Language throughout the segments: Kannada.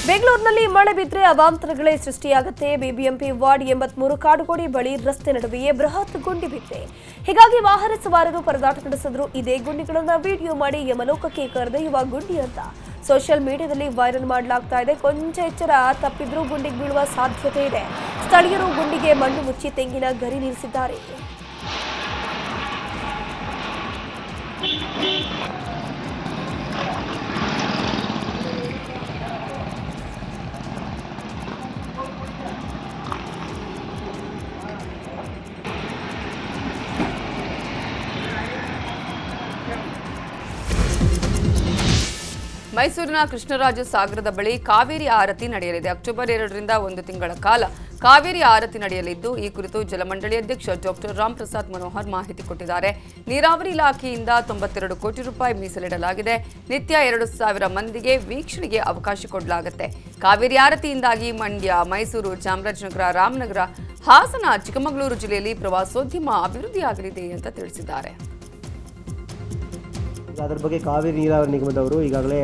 ಬೆಂಗಳೂರಿನಲ್ಲಿ ಮಳೆ ಬಿದ್ದರೆ ಅವಾಂತರಗಳೇ ಸೃಷ್ಟಿಯಾಗುತ್ತೆ. ಬಿಬಿಎಂಪಿ ವಾರ್ಡ್ 83 ಕಾಡುಗೋಡಿ ಬಳಿ ರಸ್ತೆ ನಡುವೆಯೇ ಬೃಹತ್ ಗುಂಡಿ ಬಿದ್ದಿದೆ. ಹೀಗಾಗಿ ವಾಹನ ಸವಾರರು ಪರದಾಟ ನಡೆಸಿದ್ರು. ಇದೇ ಗುಂಡಿಗಳನ್ನು ವಿಡಿಯೋ ಮಾಡಿ ಯಮಲೋಕಕ್ಕೆ ಕರೆದೊಯ್ಯುವ ಗುಂಡಿ ಅಂತ ಸೋಷಿಯಲ್ ಮೀಡಿಯಾದಲ್ಲಿ ವೈರಲ್ ಮಾಡಲಾಗ್ತಾ ಇದೆ. ಕೊಂಚ ಎಚ್ಚರ ತಪ್ಪಿದ್ರೂ ಗುಂಡಿಗೆ ಬೀಳುವ ಸಾಧ್ಯತೆ ಇದೆ. ಸ್ಥಳೀಯರು ಗುಂಡಿಗೆ ಮಣ್ಣು ಮುಚ್ಚಿ ತೆಂಗಿನ ಗರಿ ನಿಲ್ಲಿಸಿದ್ದಾರೆ. ಮೈಸೂರಿನ ಕೃಷ್ಣರಾಜ ಸಾಗರದ ಬಳಿ ಕಾವೇರಿ ಆರತಿ ನಡೆಯಲಿದೆ. ಅಕ್ಟೋಬರ್ 2ರಿಂದ 1 ತಿಂಗಳ ಕಾಲ ಕಾವೇರಿ ಆರತಿ ನಡೆಯಲಿದ್ದು, ಈ ಕುರಿತು ಜಲಮಂಡಳಿ ಅಧ್ಯಕ್ಷ ಡಾಕ್ಟರ್ ರಾಮ್ ಪ್ರಸಾದ್ ಮನೋಹರ್ ಮಾಹಿತಿ ಕೊಟ್ಟಿದ್ದಾರೆ. ನೀರಾವರಿ ಇಲಾಖೆಯಿಂದ 92 ಕೋಟಿ ರೂಪಾಯಿ ಮೀಸಲಿಡಲಾಗಿದೆ. ನಿತ್ಯ 2,000 ಮಂದಿಗೆ ವೀಕ್ಷಣೆಗೆ ಅವಕಾಶ ಕೊಡಲಾಗುತ್ತೆ. ಕಾವೇರಿ ಆರತಿಯಿಂದಾಗಿ ಮಂಡ್ಯ, ಮೈಸೂರು, ಚಾಮರಾಜನಗರ, ರಾಮನಗರ, ಹಾಸನ, ಚಿಕ್ಕಮಗಳೂರು ಜಿಲ್ಲೆಯಲ್ಲಿ ಪ್ರವಾಸೋದ್ಯಮ ಅಭಿವೃದ್ಧಿಯಾಗಲಿದೆ ಅಂತ ತಿಳಿಸಿದ್ದಾರೆ. ಅದರ ಬಗ್ಗೆ ಕಾವೇರಿ ನೀರಾವರಿ ನಿಗಮದವರು ಈಗಾಗಲೇ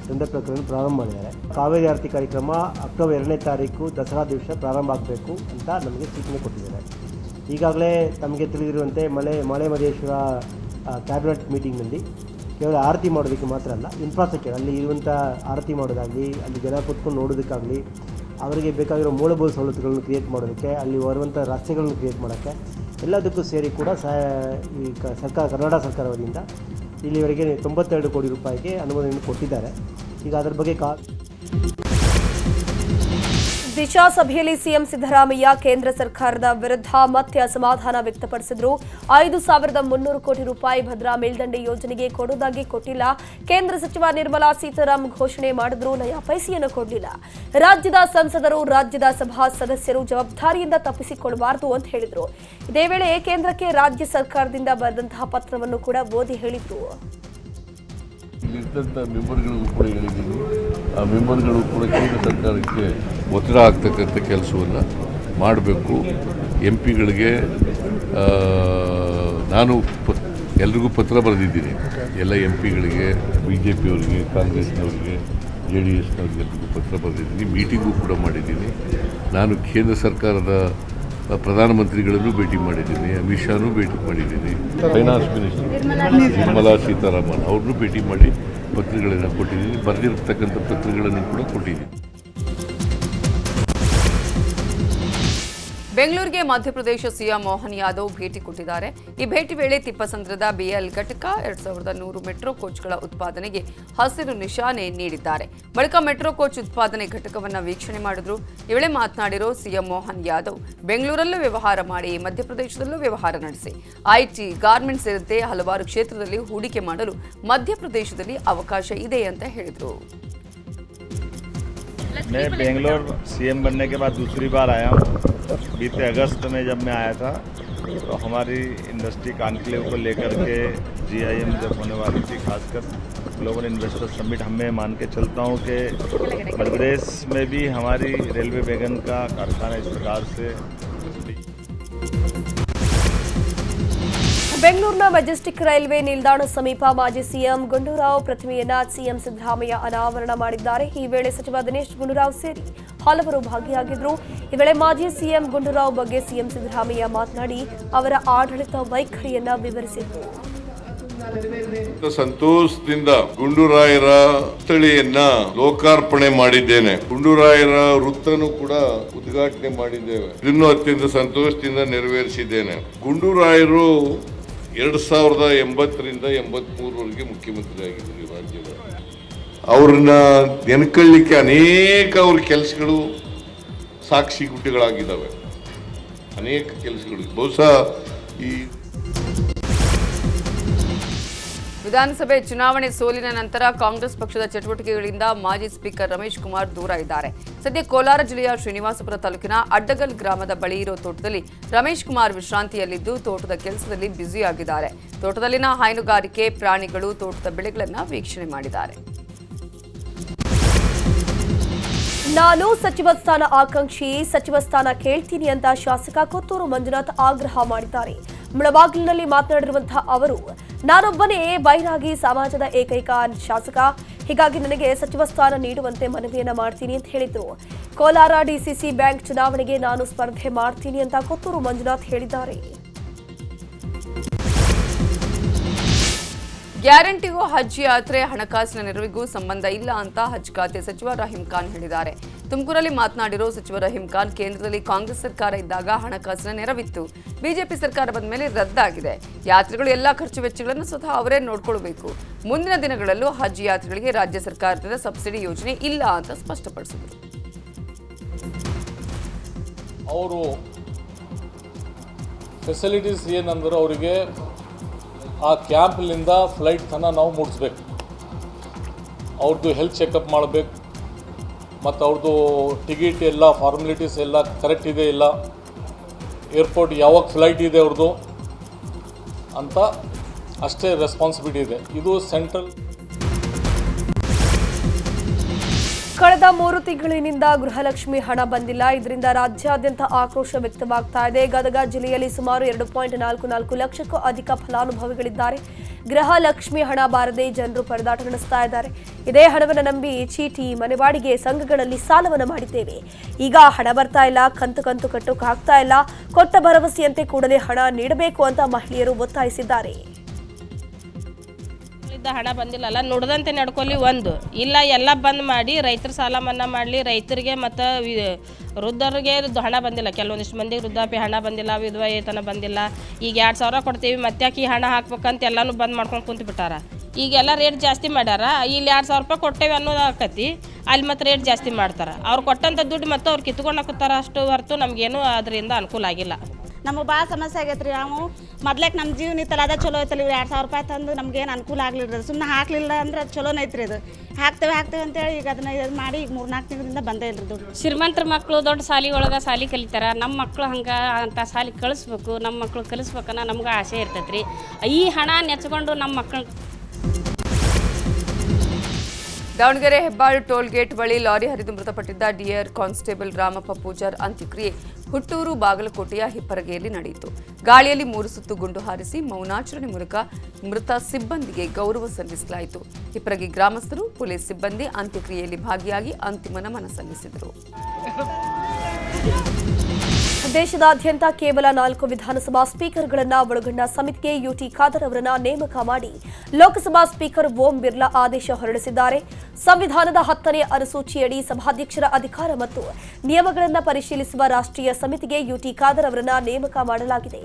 ಟೆಂಡರ್ ಪ್ರಕ್ರಿಯೆ ಪ್ರಾರಂಭ ಮಾಡಿದ್ದಾರೆ. ಕಾವೇರಿ ಆರತಿ ಕಾರ್ಯಕ್ರಮ ಅಕ್ಟೋಬರ್ 2ನೇ ತಾರೀಕು ದಸರಾ ದಿವಸ ಪ್ರಾರಂಭ ಆಗಬೇಕು ಅಂತ ನಮಗೆ ಸೂಚನೆ ಕೊಟ್ಟಿದ್ದಾರೆ. ಈಗಾಗಲೇ ತಮಗೆ ತಿಳಿದಿರುವಂತೆ ಮಲೆ ಮಹದೇಶ್ವರ ಕ್ಯಾಬಿನೆಟ್ ಮೀಟಿಂಗ್ನಲ್ಲಿ ಕೇವಲ ಆರತಿ ಮಾಡೋದಕ್ಕೆ ಮಾತ್ರ ಅಲ್ಲ, ಇನ್ಫ್ರಾಸ್ಟ್ರಕ್ಚರ್ ಅಲ್ಲಿ ಇರುವಂಥ ಆರತಿ ಮಾಡೋದಾಗಲಿ, ಅಲ್ಲಿ ಜನ ಕೂತ್ಕೊಂಡು ನೋಡೋದಕ್ಕಾಗಲಿ, ಅವರಿಗೆ ಬೇಕಾಗಿರೋ ಮೂಲಭೂತ ಸವಲತ್ತುಗಳನ್ನು ಕ್ರಿಯೇಟ್ ಮಾಡೋದಕ್ಕೆ, ಅಲ್ಲಿ ಬರುವಂಥ ರಸ್ತೆಗಳನ್ನು ಕ್ರಿಯೇಟ್ ಮಾಡೋಕ್ಕೆ ಎಲ್ಲದಕ್ಕೂ ಸೇರಿ ಕೂಡ ಈ ಕರ್ನಾಟಕ ಸರ್ಕಾರ ವತಿಯಿಂದ ಇಲ್ಲಿವರೆಗೆ 92 ಕೋಟಿ ರೂಪಾಯಿಗೆ ಅನುಮೋದನೆ ಕೊಟ್ಟಿದ್ದಾರೆ. ಈಗ ಅದರ ಬಗ್ಗೆ ದಿಶಾ ಸಭೆಯಲ್ಲಿ ಸಿಎಂ ಸಿದ್ದರಾಮಯ್ಯ ಕೇಂದ್ರ ಸರ್ಕಾರದ ವಿರುದ್ಧ ಮತ್ತೆ ಅಸಮಾಧಾನ ವ್ಯಕ್ತಪಡಿಸಿದರು. 5,300 ಕೋಟಿ ರೂಪಾಯಿ ಭದ್ರಾ ಮೇಲ್ದಂಡೆ ಯೋಜನೆಗೆ ಕೊಡುವುದಾಗಿ ಕೊಟ್ಟಿಲ್ಲ. ಕೇಂದ್ರ ಸಚಿವ ನಿರ್ಮಲಾ ಸೀತಾರಾಮನ್ ಘೋಷಣೆ ಮಾಡಿದ್ರು, ನಯಾ ಪೈಸೆಯನ್ನು ಕೊಡಲಿಲ್ಲ. ರಾಜ್ಯದ ಸಂಸದರು, ರಾಜ್ಯದ ಸಭಾ ಸದಸ್ಯರು ಜವಾಬ್ದಾರಿಯಿಂದ ತಪ್ಪಿಸಿಕೊಳ್ಳಬಾರದು ಅಂತ ಹೇಳಿದರು. ಇದೇ ವೇಳೆ ಕೇಂದ್ರಕ್ಕೆ ರಾಜ್ಯ ಸರ್ಕಾರದಿಂದ ಬರೆದಂತಹ ಪತ್ರವನ್ನು ಕೂಡ ಓದಿ ಹೇಳಿದರು. ಮೆಂಬರ್ಗಳಿಗೂ ಕೂಡ ಹೇಳಿದ್ದೀನಿ, ಆ ಮೆಂಬರ್ಗಳು ಕೂಡ ಕೇಂದ್ರ ಸರ್ಕಾರಕ್ಕೆ ಒತ್ತಡ ಆಗ್ತಕ್ಕಂಥ ಕೆಲಸವನ್ನು ಮಾಡಬೇಕು. ಎಂ ಪಿಗಳಿಗೆ ನಾನು ಎಲ್ರಿಗೂ ಪತ್ರ ಬರೆದಿದ್ದೀನಿ, ಎಲ್ಲ ಎಂ ಪಿಗಳಿಗೆ, BJP ಅವರಿಗೆ, ಕಾಂಗ್ರೆಸ್ನವರಿಗೆ, JDSನವ್ರಿಗೆ ಎಲ್ರಿಗೂ ಪತ್ರ ಬರೆದಿದ್ದೀನಿ. ಮೀಟಿಂಗು ಕೂಡ ಮಾಡಿದ್ದೀನಿ. ನಾನು ಕೇಂದ್ರ ಸರ್ಕಾರದ ಪ್ರಧಾನಮಂತ್ರಿಗಳನ್ನು ಭೇಟಿ ಮಾಡಿದ್ದೀನಿ, ಅಮಿತ್ ಶಾನೂ ಭೇಟಿ ಮಾಡಿದ್ದೀನಿ, ಫೈನಾನ್ಸ್ ಮಿನಿಸ್ಟರ್ ನಿರ್ಮಲಾ ಸೀತಾರಾಮನ್ ಅವ್ರನ್ನೂ ಭೇಟಿ ಮಾಡಿ ಪತ್ರಗಳನ್ನು ಕೊಟ್ಟಿದ್ದೀನಿ. ಬರೆದಿರತಕ್ಕಂಥ ಪತ್ರಗಳನ್ನು ಕೂಡ ಕೊಟ್ಟಿದ್ದೀನಿ. ಬೆಂಗಳೂರಿಗೆ ಮಧ್ಯಪ್ರದೇಶ ಸಿಎಂ ಮೋಹನ್ ಯಾದವ್ ಭೇಟಿ ಕೊಟ್ಟಿದ್ದಾರೆ. ಈ ಭೇಟಿ ವೇಳೆ ತಿಪ್ಪಸಂದ್ರದ BL ಘಟಕ 2100 ಮೆಟ್ರೋ ಕೋಚ್ಗಳ ಉತ್ಪಾದನೆಗೆ ಹಸಿರು ನಿಶಾನೆ ನೀಡಿದ್ದಾರೆ. ಬಳಿಕ ಮೆಟ್ರೋ ಕೋಚ್ ಉತ್ಪಾದನೆ ಘಟಕವನ್ನು ವೀಕ್ಷಣೆ ಮಾಡಿದ್ರು. ಈ ವೇಳೆ ಮಾತನಾಡಿರೋ ಸಿಎಂ ಮೋಹನ್ ಯಾದವ್, ಬೆಂಗಳೂರಲ್ಲೂ ವ್ಯವಹಾರ ಮಾಡಿ ಮಧ್ಯಪ್ರದೇಶದಲ್ಲೂ ವ್ಯವಹಾರ ನಡೆಸಿ, IT, ಗಾರ್ಮೆಂಟ್ಸ್ ಸೇರಿದಂತೆ ಹಲವಾರು ಕ್ಷೇತ್ರದಲ್ಲಿ ಹೂಡಿಕೆ ಮಾಡಲು ಮಧ್ಯಪ್ರದೇಶದಲ್ಲಿ ಅವಕಾಶ ಇದೆ ಅಂತ ಹೇಳಿದರು. मैं बेंगलोर CM बनने के बाद दूसरी बार आया हूँ. बीते अगस्त में जब मैं आया था तो हमारी इंडस्ट्री कॉन्क्लेव को लेकर के GIM जब होने वाली थी, खासकर ग्लोबल इन्वेस्टर समिट, हमें मान के चलता हूँ कि मध्य प्रदेश में भी हमारी रेलवे वैगन का कारखाना इस प्रकार से. ಬೆಂಗಳೂರಿನ ಮೆಜೆಸ್ಟಿಕ್ ರೈಲ್ವೆ ನಿಲ್ದಾಣ ಸಮೀಪ ಮಾಜಿ ಸಿಎಂ ಗುಂಡೂರಾವ್ ಪ್ರತಿಮೆಯನ್ನ ಸಿಎಂ ಸಿದ್ದರಾಮಯ್ಯ ಅನಾವರಣ ಮಾಡಿದ್ದಾರೆ. ಈ ವೇಳೆ ಸಚಿವ ದಿನೇಶ್ ಗುಂಡೂರಾವ್ ಸೇರಿ ಹಲವರು ಭಾಗಿಯಾಗಿದ್ದರು. ಈ ವೇಳೆ ಮಾಜಿ ಸಿಎಂ ಗುಂಡೂರಾವ್ ಬಗ್ಗೆ ಸಿಎಂ ಸಿದ್ದರಾಮಯ್ಯ ಮಾತನಾಡಿ ಅವರ ಆಡಳಿತ ವೈಖರಿಯನ್ನ ವಿವರಿಸಿದರು. ಸಂತೋಷದಿಂದ ಗುಂಡೂರಾಯರ ಸ್ಥಳಿಯನ್ನ ಲೋಕಾರ್ಪಣೆ ಮಾಡಿದ್ದೇನೆ. ಗುಂಡೂರಾಯರ ವೃತ್ತನೂ ಕೂಡ ಉದ್ಘಾಟನೆ ಮಾಡಿದ್ದೇವೆ. ಇದನ್ನು ಅತ್ಯಂತ ಸಂತೋಷದಿಂದ ನೆರವೇರಿಸಿದ್ದೇನೆ. ಗುಂಡೂರಾಯರು 2080ರಿಂದ 83ವರೆಗೆ ಮುಖ್ಯಮಂತ್ರಿ ಆಗಿದ್ದರು ಈ ರಾಜ್ಯದ. ಅವ್ರನ್ನ ನೆನ್ಕೊಳ್ಳಿಕ್ಕೆ ಅನೇಕ ಅವ್ರ ಕೆಲಸಗಳು ಸಾಕ್ಷಿ ಗುಟ್ಟಿಗಳಾಗಿದ್ದಾವೆ. ಅನೇಕ ಕೆಲಸಗಳು ಬಹುಶಃ ಈ ವಿಧಾನಸಭೆ ಚುನಾವಣೆ ಸೋಲಿನ ನಂತರ ಕಾಂಗ್ರೆಸ್ ಪಕ್ಷದ ಚಟುವಟಿಕೆಗಳಿಂದ ಮಾಜಿ ಸ್ಪೀಕರ್ ರಮೇಶ್ ಕುಮಾರ್ ದೂರ ಇದ್ದಾರೆ. ಸದ್ಯ ಕೋಲಾರ ಜಿಲ್ಲೆಯ ಶ್ರೀನಿವಾಸಪುರ ತಾಲೂಕಿನ ಅಡ್ಡಗಲ್ ಗ್ರಾಮದ ಬಳಿ ಇರೋ ತೋಟದಲ್ಲಿ ರಮೇಶ್ ಕುಮಾರ್ ವಿಶ್ರಾಂತಿಯಲ್ಲಿದ್ದು ತೋಟದ ಕೆಲಸದಲ್ಲಿ ಬ್ಯುಸಿಯಾಗಿದ್ದಾರೆ. ತೋಟದಲ್ಲಿನ ಹೈನುಗಾರಿಕೆ, ಪ್ರಾಣಿಗಳು, ತೋಟದ ಬೆಳೆಗಳನ್ನು ವೀಕ್ಷಣೆ ಮಾಡಿದ್ದಾರೆ. ನಾನು ಸಚಿವ ಸ್ಥಾನ ಆಕಾಂಕ್ಷಿ, ಸಚಿವ ಸ್ಥಾನ ಕೇಳ್ತೀನಿ ಅಂತ ಶಾಸಕ ಕೊತ್ತೂರು ಮಂಜುನಾಥ್ ಆಗ್ರಹ ಮಾಡಿದ್ದಾರೆ. ಮುಳಬಾಗಿಲಿನಲ್ಲಿ ಮಾತನಾಡಿರುವಂತಹ ಅವರು, ನಾನೊಬ್ಬನೇ ಬೈರಾಗಿ ಸಮಾಜದ ಏಕೈಕ ಶಾಸಕ, ಹೀಗಾಗಿ ನನಗೆ ಸಚಿವ ಸ್ಥಾನ ನೀಡುವಂತೆ ಮನವಿಯನ್ನ ಮಾಡ್ತೀನಿ ಅಂತ ಹೇಳಿದ್ರು. ಕೋಲಾರ ಡಿಸಿಸಿ ಬ್ಯಾಂಕ್ ಚುನಾವಣೆಗೆ ನಾನು ಸ್ಪರ್ಧೆ ಮಾಡ್ತೀನಿ ಅಂತ ಕೊತ್ತೂರು ಮಂಜುನಾಥ್ ಹೇಳಿದ್ದಾರೆ. ಗ್ಯಾರಂಟಿಗೂ ಹಜ್ ಯಾತ್ರೆ ಹಣಕಾಸಿನ ನೆರವಿಗೂ ಸಂಬಂಧ ಇಲ್ಲ ಅಂತ ಹಜ್ ಖಾತೆ ಸಚಿವ ರಹೀಂ ಖಾನ್ ಹೇಳಿದ್ದಾರೆ. ತುಮಕೂರಲ್ಲಿ ಮಾತನಾಡಿರೋ ಸಚಿವ ರಹೀಂ ಖಾನ್, ಕೇಂದ್ರದಲ್ಲಿ ಕಾಂಗ್ರೆಸ್ ಸರ್ಕಾರ ಇದ್ದಾಗ ಹಣಕಾಸಿನ ನೆರವಿತ್ತು, ಬಿಜೆಪಿ ಸರ್ಕಾರ ಬಂದ ಮೇಲೆ ರದ್ದಾಗಿದೆ. ಯಾತ್ರೆಗಳು ಎಲ್ಲಾ ಖರ್ಚು ವೆಚ್ಚಗಳನ್ನು ಸ್ವತಃ ಅವರೇ ನೋಡ್ಕೊಳ್ಬೇಕು. ಮುಂದಿನ ದಿನಗಳಲ್ಲೂ ಹಜ್ ಯಾತ್ರೆಗಳಿಗೆ ರಾಜ್ಯ ಸರ್ಕಾರದಿಂದ ಸಬ್ಸಿಡಿ ಯೋಜನೆ ಇಲ್ಲ ಅಂತ ಸ್ಪಷ್ಟಪಡಿಸಿದರು. ಅವರು ಫೆಸಿಲಿಟೀಸ್ ಏನಂದ್ರೆ ಅವರಿಗೆ ಆ ಕ್ಯಾಂಪ್ಲಿಂದ ಫ್ಲೈಟ್ ತನಕ ನಾವು ಮುಟ್ಟಿಸ್ಬೇಕು, ಅವ್ರದ್ದು ಹೆಲ್ತ್ ಚೆಕಪ್ ಮಾಡಬೇಕು, ಮತ್ತು ಅವ್ರದ್ದು ಟಿಕೆಟ್ ಎಲ್ಲ ಫಾರ್ಮಾಲಿಟೀಸ್ ಎಲ್ಲ ಕರೆಕ್ಟ್ ಇದೆ ಇಲ್ಲ, ಏರ್ಪೋರ್ಟ್ ಯಾವಾಗ ಫ್ಲೈಟ್ ಇದೆ ಅವ್ರದ್ದು ಅಂತ ಅಷ್ಟೇ ರೆಸ್ಪಾನ್ಸಿಬಿಲಿಟಿ ಇದೆ. ಇದು ಸೆಂಟ್ರಲ್. ಕಳೆದ 3 ತಿಂಗಳಿನಿಂದ ಗೃಹಲಕ್ಷ್ಮಿ ಹಣ ಬಂದಿಲ್ಲ. ಇದರಿಂದ ರಾಜ್ಯಾದ್ಯಂತ ಆಕ್ರೋಶ ವ್ಯಕ್ತವಾಗ್ತಾ ಇದೆ. ಗದಗ ಜಿಲ್ಲೆಯಲ್ಲಿ ಸುಮಾರು 2.44 ಲಕ್ಷಕ್ಕೂ ಅಧಿಕ ಫಲಾನುಭವಿಗಳಿದ್ದಾರೆ. ಗೃಹಲಕ್ಷ್ಮಿ ಹಣ ಬಾರದೆ ಜನರು ಪರದಾಟ ನಡೆಸ್ತಾ ಇದ್ದಾರೆ. ಇದೇ ಹಣವನ್ನು ನಂಬಿ ಚೀಟಿ, ಮನೆ ಬಾಡಿಗೆ, ಸಂಘಗಳಲ್ಲಿ ಸಾಲವನ್ನು ಮಾಡಿದ್ದೇವೆ. ಈಗ ಹಣ ಬರ್ತಾ ಇಲ್ಲ, ಕಂತು ಕಟ್ಟೋಕೆ ಆಗ್ತಾ ಇಲ್ಲ. ಕೊಟ್ಟ ಭರವಸೆಯಂತೆ ಕೂಡಲೇ ಹಣ ನೀಡಬೇಕು ಅಂತ ಮಹಿಳೆಯರು ಒತ್ತಾಯಿಸಿದ್ದಾರೆ. ಹಣ ಬಂದಿಲ್ಲಲ್ಲ, ನುಡ್ದಂತೆ ನಡ್ಕೊಲಿ. ಒಂದು ಇಲ್ಲ, ಎಲ್ಲ ಬಂದ್ ಮಾಡಿ ರೈತರ ಸಾಲ ಮನ್ನಾ ಮಾಡಲಿ. ರೈತರಿಗೆ ಮತ್ತು ವೃದ್ಧರಿಗೆ ಹಣ ಬಂದಿಲ್ಲ. ಕೆಲವೊಂದಿಷ್ಟು ಮಂದಿಗೆ ವೃದ್ಧಾಪ್ಯ ಹಣ ಬಂದಿಲ್ಲ, ವಿಧವಾ ವೇತನ ಬಂದಿಲ್ಲ. ಈಗ 2,000 ಕೊಡ್ತೀವಿ, ಮತ್ತ್ಯಾಕೆ ಈ ಹಣ ಹಾಕ್ಬೇಕಂತ ಎಲ್ಲನೂ ಬಂದ್ ಮಾಡ್ಕೊಂಡು ಕುಂತು ಬಿಟ್ಟಾರ. ಈಗೆಲ್ಲ ರೇಟ್ ಜಾಸ್ತಿ ಮಾಡ್ಯಾರ. ಇಲ್ಲಿ 2,000 ರೂಪಾಯಿ ಕೊಟ್ಟೇವೆ ಅನ್ನೋದು ಆಕತಿ, ಅಲ್ಲಿ ಮತ್ತೆ ರೇಟ್ ಜಾಸ್ತಿ ಮಾಡ್ತಾರೆ. ಅವ್ರು ಕೊಟ್ಟಂಥ ದುಡ್ಡು ಮತ್ತು ಅವ್ರು ಕಿತ್ಕೊಂಡು ಹಾಕುತ್ತಾರ, ಅಷ್ಟು ಹೊರತು ನಮಗೇನು ಅದರಿಂದ ಅನುಕೂಲ ಆಗಿಲ್ಲ. ನಮಗೆ ಭಾಳ ಸಮಸ್ಯೆ ಆಗೈತೆ ರೀ. ನಾವು ಮೊದ್ಲೇಕೆ ನಮ್ಮ ಜೀವನ ಇತ್ತಲ್ಲ, ಅದೇ ಚಲೋ ಐತಲ್ಲ. ಇವ್ರು 2,000 ರೂಪಾಯಿ ತಂದು ನಮ್ಗೇನು ಅನುಕೂಲ ಆಗಲಿಲ್ಲ. ಸುಮ್ಮನೆ ಹಾಕಲಿಲ್ಲ ಅಂದ್ರೆ ಅದು ಚಲೋನೇ ಐತ್ರಿ. ಇದು ಹಾಕ್ತೇವೆ ಅಂತೇಳಿ ಈಗ ಅದನ್ನ ಇದು ಮಾಡಿ ಈಗ 3-4 ತಿಂಗಳಿಂದ ಬಂದೇ ಇಲ್ಲ ದುಡ್ಡು. ಶ್ರೀಮಂತರ ಮಕ್ಕಳು ದೊಡ್ಡ ಶಾಲೆ ಒಳಗೆ ಶಾಲೆ ಕಲಿತಾರ. ನಮ್ಮ ಮಕ್ಕಳು ಹಂಗೆ ಅಂತ ಶಾಲೆ ಕಳಿಸ್ಬೇಕು, ನಮ್ಮ ಮಕ್ಕಳು ಕಲಿಸ್ಬೇಕನ್ನ ನಮ್ಗೆ ಆಸೆ ಇರ್ತೈತೆ ರೀ. ಈ ಹಣ ನೆಚ್ಕೊಂಡು ನಮ್ಮ ಮಕ್ಕಳು. ದಾವಣಗೆರೆ ಹೆಬ್ಬಾಳು ಟೋಲ್ ಗೇಟ್ ಬಳಿ ಲಾರಿ ಹರಿದು ಮೃತಪಟ್ಟಿದ್ದ ಡಿಯರ್ ಕಾನ್ಸ್ಟೇಬಲ್ ರಾಮಪ್ಪ ಪೂಜಾರ್ ಅಂತ್ಯಕ್ರಿಯೆ ಹುಟ್ಟೂರು ಬಾಗಲಕೋಟೆಯ ಹಿಪ್ಪರಗೆಯಲ್ಲಿ ನಡೆಯಿತು. ಗಾಳಿಯಲ್ಲಿ 3 ಸುತ್ತು ಗುಂಡು ಹಾರಿಸಿ ಮೌನಾಚರಣೆ ಮೂಲಕ ಮೃತ ಸಿಬ್ಬಂದಿಗೆ ಗೌರವ ಸಲ್ಲಿಸಲಾಯಿತು. ಹಿಪ್ಪರಗಿ ಗ್ರಾಮಸ್ಥರು, ಪೊಲೀಸ್ ಸಿಬ್ಬಂದಿ ಅಂತ್ಯಕ್ರಿಯೆಯಲ್ಲಿ ಭಾಗಿಯಾಗಿ ಅಂತಿಮ ನಮನ ಸಲ್ಲಿಸಿದರು. ದೇಶದಾದ್ಯಂತ ಕೇವಲ 4 ವಿಧಾನಸಭಾ ಸ್ಪೀಕರ್ಗಳನ್ನು ಒಳಗೊಂಡ ಸಮಿತಿಗೆ ಯುಟಿ ಖಾದರ್ ಅವರನ್ನು ನೇಮಕ ಮಾಡಿ ಲೋಕಸಭಾ ಸ್ಪೀಕರ್ ಓಂ ಬಿರ್ಲಾ ಆದೇಶ ಹೊರಡಿಸಿದ್ದಾರೆ. ಸಂವಿಧಾನದ 10ನೇ ಅನುಸೂಚಿಯಡಿ ಸಭಾಧ್ಯಕ್ಷರ ಅಧಿಕಾರ ಮತ್ತು ನಿಯಮಗಳನ್ನು ಪರಿಶೀಲಿಸುವ ರಾಷ್ಟ್ರೀಯ ಸಮಿತಿಗೆ ಯುಟಿ ಖಾದರ್ ಅವರನ್ನು ನೇಮಕ ಮಾಡಲಾಗಿದೆ.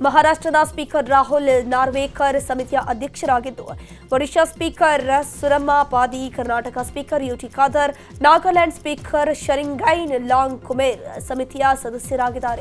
ಮಹಾರಾಷ್ಟ್ರದ ಸ್ಪೀಕರ್ ರಾಹುಲ್ ನಾರ್ವೇಕರ್ ಸಮಿತಿಯ ಅಧ್ಯಕ್ಷರಾಗಿದ್ದು, Odisha speaker Surama Padhy, Karnataka speaker UT Khader, Nagaland speaker Sharingain Longkumer ಸಮಿತಿಯ ಸದಸ್ಯರಾಗಿದ್ದಾರೆ.